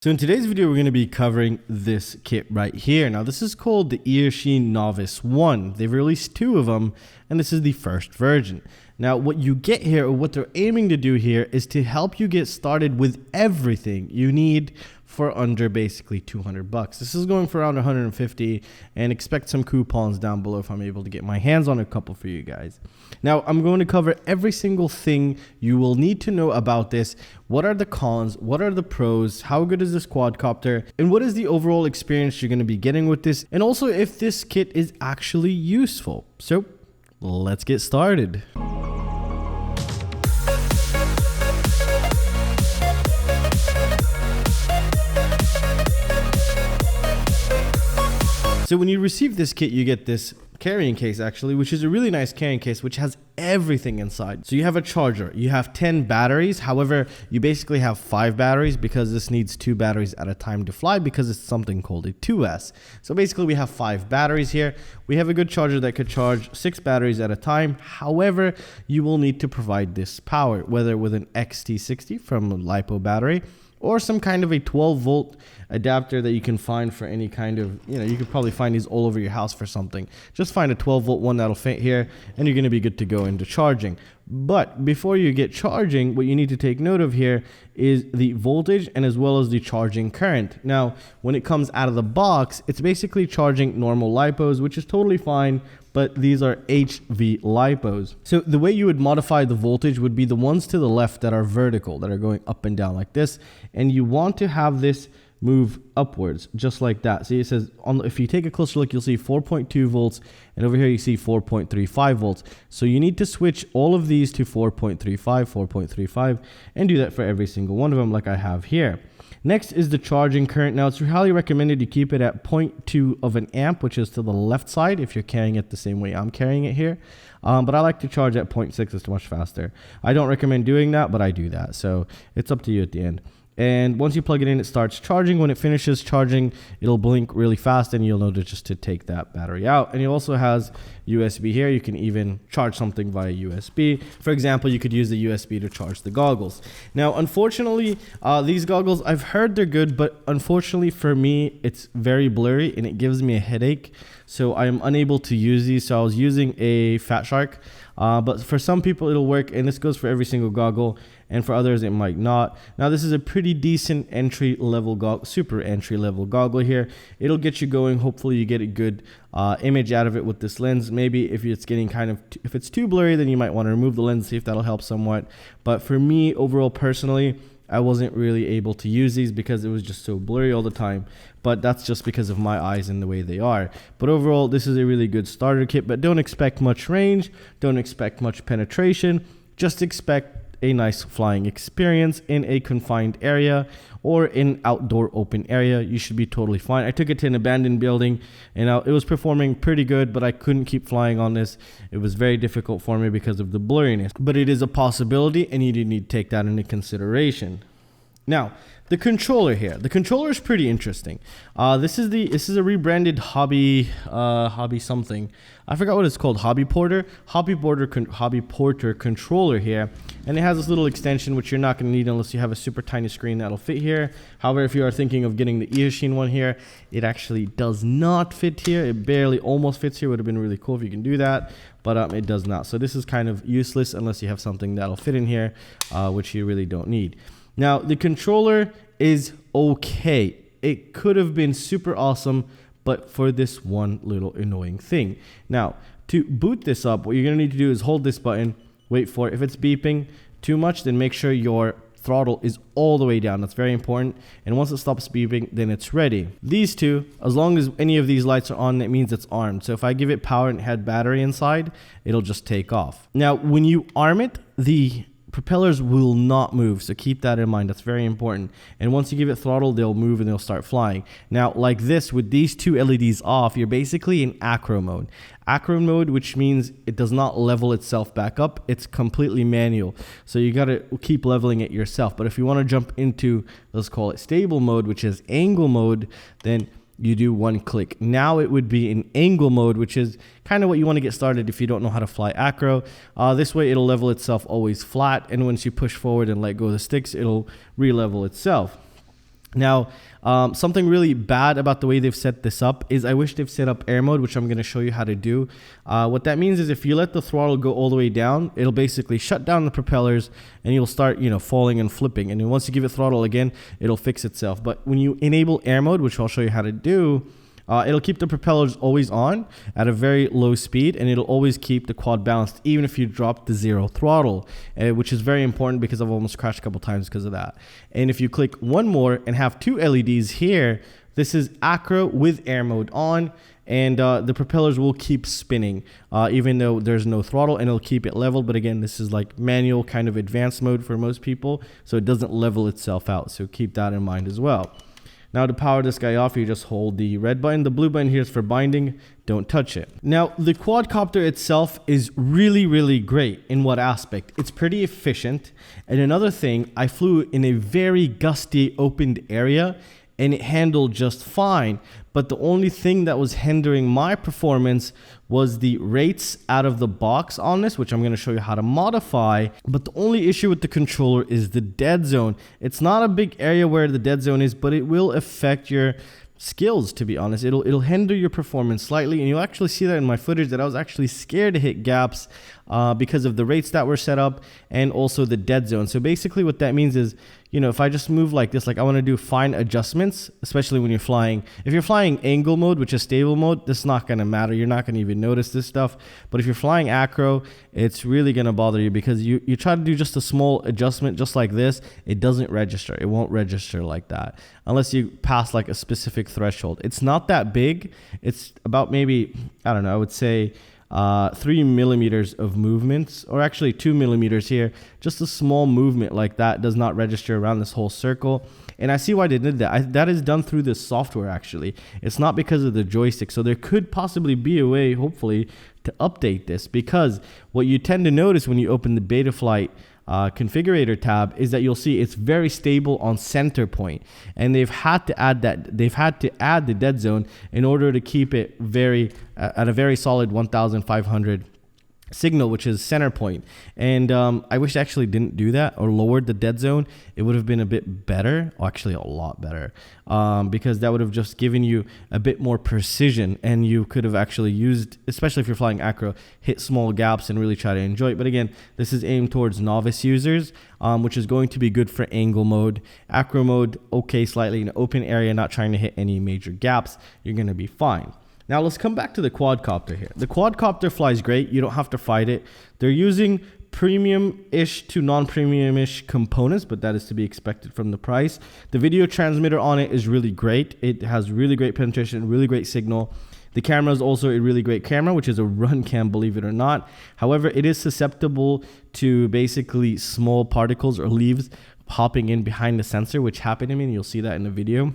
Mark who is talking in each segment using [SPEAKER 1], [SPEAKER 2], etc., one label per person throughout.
[SPEAKER 1] So in today's video, we're going to be covering this kit right here. Now, this is called the Eachine Novice 1. They've released 2 of them, and this is the first version. Now, what you get here, or what they're aiming to do here, is to help you get started with everything you need for under basically 200 bucks. This is going for around 150, and expect some coupons down below if I'm able to get my hands on a couple for you guys. Now, I'm going to cover every single thing you will need to know about this. What are the cons? What are the pros? How good is this quadcopter? And what is the overall experience you're going to be getting with this? And also if this kit is actually useful. So let's get started. So when you receive this kit, you get this carrying case actually, which is a really nice carrying case, which has everything inside. So you have a charger, you have 10 batteries. However, you basically have 5 batteries because this needs 2 batteries at a time to fly because it's something called a 2S. So basically we have 5 batteries here. We have a good charger that could charge 6 batteries at a time. However, you will need to provide this power, whether with an Xt60 from a LiPo battery, or some kind of a 12-volt adapter that you can find for any kind of, you could probably find these all over your house for something. Just find a 12-volt one that'll fit here, and you're going to be good to go into charging. But before you get charging, what you need to take note of here is the voltage and as well as the charging current. Now, when it comes out of the box, it's basically charging normal LiPos, which is totally fine, but these are HV LiPos. So the way you would modify the voltage would be the ones to the left that are vertical, that are going up and down like this. And you want to have this move upwards, just like that. See, it says, if you take a closer look, you'll see 4.2 volts, and over here you see 4.35 volts. So you need to switch all of these to 4.35, 4.35, and do that for every single one of them like I have here. Next is the charging current. Now, it's highly recommended you keep it at 0.2 of an amp, which is to the left side if you're carrying it the same way I'm carrying it here. But I like to charge at 0.6, it's much faster. I don't recommend doing that, but I do that. So it's up to you at the end. And once you plug it in, it starts charging. When it finishes charging, it'll blink really fast, and you'll know just to take that battery out. And it also has USB here. You can even charge something via USB. For example, you could use the USB to charge the goggles. Now, unfortunately, these goggles, I've heard they're good, but unfortunately for me, it's very blurry and it gives me a headache. So I am unable to use these. So I was using a Fat Shark. But for some people it'll work, and this goes for every single goggle, and for others it might not. Now, this is a pretty decent entry level goggle, super entry level goggle here. It'll get you going. Hopefully you get a good image out of it with this lens. Maybe if it's getting if it's too blurry, then you might want to remove the lens, see if that'll help somewhat. But for me, overall, personally, I wasn't really able to use these because it was just so blurry all the time, but that's just because of my eyes and the way they are. But overall, this is a really good starter kit, but don't expect much range, don't expect much penetration, just expect a nice flying experience in a confined area or in outdoor open area. You should be totally fine. I took it to an abandoned building, and it was performing pretty good, but I couldn't keep flying on this. It was very difficult for me because of the blurriness, but it is a possibility, and you do need to take that into consideration. Now, the controller here. The controller is pretty interesting. This is a rebranded hobby something. I forgot what it's called. Hobby Porter controller here, and it has this little extension which you're not going to need unless you have a super tiny screen that'll fit here. However, if you are thinking of getting the Eachine one here, it actually does not fit here. It barely almost fits here. Would have been really cool if you can do that, but it does not. So this is kind of useless unless you have something that'll fit in here, which you really don't need. Now, the controller is okay. It could have been super awesome, but for this one little annoying thing. Now, to boot this up, what you're going to need to do is hold this button, wait for it. If it's beeping too much, then make sure your throttle is all the way down. That's very important. And once it stops beeping, then it's ready. These two, as long as any of these lights are on, it means it's armed. So if I give it power and it had battery inside, it'll just take off. Now, when you arm it, the propellers will not move, so keep that in mind. That's very important. And once you give it throttle, they'll move and they'll start flying. Now, like this, with these 2 LEDs off, you're basically in acro mode. Acro mode, which means it does not level itself back up. It's completely manual, so you got to keep leveling it yourself. But if you want to jump into, let's call it stable mode, which is angle mode, then you do one click. Now it would be in angle mode, which is kind of what you want to get started if you don't know how to fly acro. This way it'll level itself always flat, and once you push forward and let go of the sticks, it'll re-level itself. Now, something really bad about the way they've set this up is I wish they've set up air mode, which I'm going to show you how to do. What that means is if you let the throttle go all the way down, it'll basically shut down the propellers and you'll start, falling and flipping. And then once you give it throttle again, it'll fix itself. But when you enable air mode, which I'll show you how to do, it'll keep the propellers always on at a very low speed, and it'll always keep the quad balanced even if you drop the zero throttle, which is very important because I've almost crashed a couple times because of that. And if you click one more and have two LEDs here, this is Hakcrc with air mode on, and the propellers will keep spinning even though there's no throttle, and it'll keep it leveled. But again, this is like manual kind of advanced mode for most people, so it doesn't level itself out, so keep that in mind as well. Now to power this guy off, you just hold the red button. The blue button here is for binding. Don't touch it. Now, the quadcopter itself is really, really great. In what aspect? It's pretty efficient. And another thing, I flew in a very gusty opened area and it handled just fine. But the only thing that was hindering my performance was the rates out of the box on this, which I'm going to show you how to modify. But the only issue with the controller is the dead zone. It's not a big area where the dead zone is, but it will affect your skills, to be honest. It'll hinder your performance slightly, and you'll actually see that in my footage that I was actually scared to hit gaps because of the rates that were set up and also the dead zone. So basically what that means is, if I just move like this, like I want to do fine adjustments, especially when you're flying. If you're flying angle mode, which is stable mode, this is not going to matter. You're not going to even notice this stuff. But if you're flying Hakcrc, it's really going to bother you because you try to do just a small adjustment just like this, it doesn't register. It won't register like that unless you pass like a specific threshold. It's not that big. It's about maybe, I don't know, I would say 3 millimeters of movements, or actually 2 millimeters here. Just a small movement like that does not register around this whole circle. And I see why they did that. That is done through the software actually. It's not because of the joystick. So there could possibly be a way, hopefully, to update this, because what you tend to notice when you open the Betaflight configurator tab is that you'll see it's very stable on center point, and they've had to add the dead zone in order to keep it at a very solid 1500 signal, which is center point. And I wish I actually didn't do that or lowered the dead zone. It would have been a bit better, or actually a lot better, because that would have just given you a bit more precision, and you could have actually used, especially if you're flying Hakcrc, hit small gaps and really try to enjoy it. But again, this is aimed towards novice users, which is going to be good for angle mode. Hakcrc mode, okay, slightly in open area, not trying to hit any major gaps, you're going to be fine. Now let's come back to the quadcopter here. The quadcopter flies great. You don't have to fight it. They're using premium-ish to non-premium-ish components, but that is to be expected from the price. The video transmitter on it is really great. It has really great penetration, really great signal. The camera is also a really great camera, which is a run cam, believe it or not. However, it is susceptible to basically small particles or leaves popping in behind the sensor, which happened to me, and you'll see that in the video.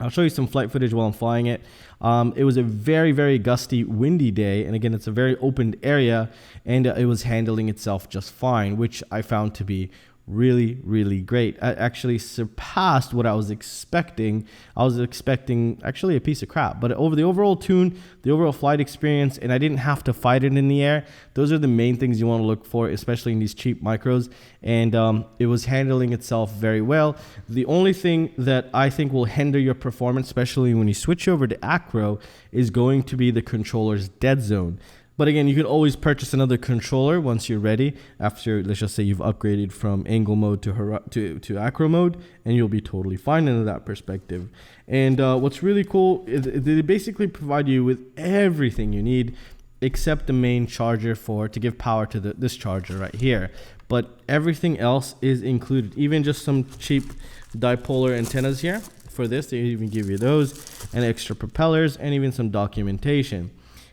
[SPEAKER 1] I'll show you some flight footage while I'm flying it. It was a very, very gusty, windy day. And again, it's a very open area, and it was handling itself just fine, which I found to be really, really great. I actually surpassed what I was expecting. I was expecting actually a piece of crap, but over the overall tune, the overall flight experience, and I didn't have to fight it in the air. Those are the main things you want to look for, especially in these cheap micros. And it was handling itself very well. The only thing that I think will hinder your performance, especially when you switch over to Hakcrc, is going to be the controller's dead zone. But again, you can always purchase another controller once you're ready. After, let's just say you've upgraded from angle mode to Hakcrc mode, and you'll be totally fine in that perspective. And what's really cool is they basically provide you with everything you need except the main charger to give power to this charger right here. But everything else is included, even just some cheap dipolar antennas here. For this, they even give you those, and extra propellers, and even some documentation.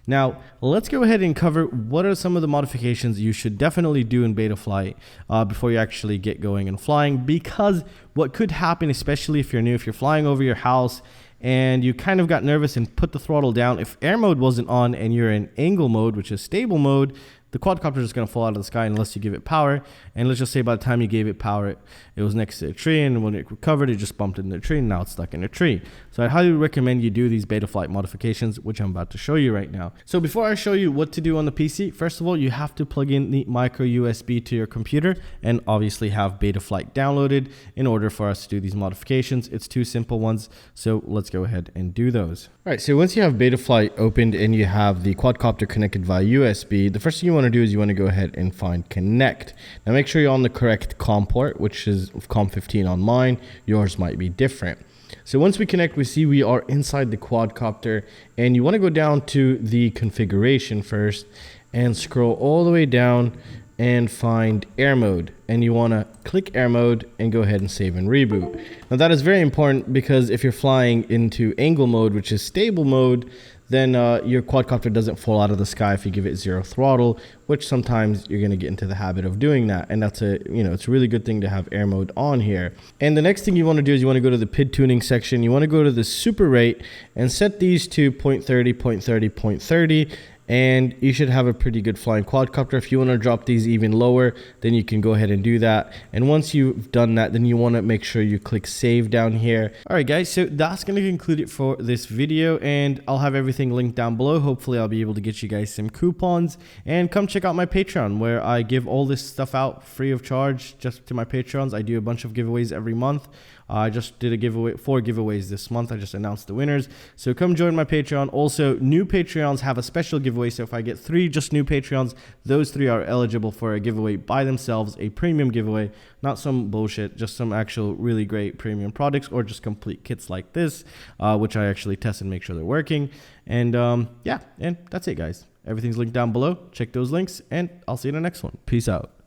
[SPEAKER 1] Now, let's go ahead and cover what are some of the modifications you should definitely do in Betaflight before you actually get going and flying, because what could happen, especially if you're new, if you're flying over your house and you kind of got nervous and put the throttle down, if air mode wasn't on and you're in angle mode, which is stable mode, the quadcopter is going to fall out of the sky unless you give it power. And let's just say by the time you gave it power, it was next to a tree, and when it recovered, it just bumped into the tree, and now it's stuck in a tree. So I highly recommend you do these Betaflight modifications, which I'm about to show you right now. So before I show you what to do on the PC, first of all, you have to plug in the micro USB to your computer and obviously have Betaflight downloaded in order for us to do these modifications. It's two simple ones, so let's go ahead and do those. All right, so once you have Betaflight opened and you have the quadcopter connected via USB, the first thing you want to do is you want to go ahead and find connect. Now make sure you're on the correct COM port, which is COM15 on mine. Yours might be different. So once we connect, we see we are inside the quadcopter, and you want to go down to the configuration first and scroll all the way down and find air mode, and you want to click air mode and go ahead and save and reboot. Now that is very important, because if you're flying into angle mode, which is stable mode, then your quadcopter doesn't fall out of the sky if you give it 0 throttle, which sometimes you're going to get into the habit of doing that. And that's it's a really good thing to have air mode on here. And the next thing you want to do is you want to go to the PID tuning section. You want to go to the super rate and set these to 0.30, 0.30, 0.30. And you should have a pretty good flying quadcopter. If you want to drop these even lower, then you can go ahead and do that. And once you've done that, then you want to make sure you click save down here. All right, guys, so that's going to conclude it for this video, and I'll have everything linked down below. Hopefully I'll be able to get you guys some coupons, and come check out my Patreon, where I give all this stuff out free of charge just to my Patrons. I do a bunch of giveaways every month. I just did a giveaway, 4 giveaways this month. I just announced the winners. So come join my Patreon. Also, new Patreons have a special giveaway. So if I get 3 just new Patreons, those 3 are eligible for a giveaway by themselves, a premium giveaway, not some bullshit, just some actual really great premium products, or just complete kits like this, which I actually test and make sure they're working. And yeah, and that's it, guys. Everything's linked down below. Check those links, and I'll see you in the next one. Peace out.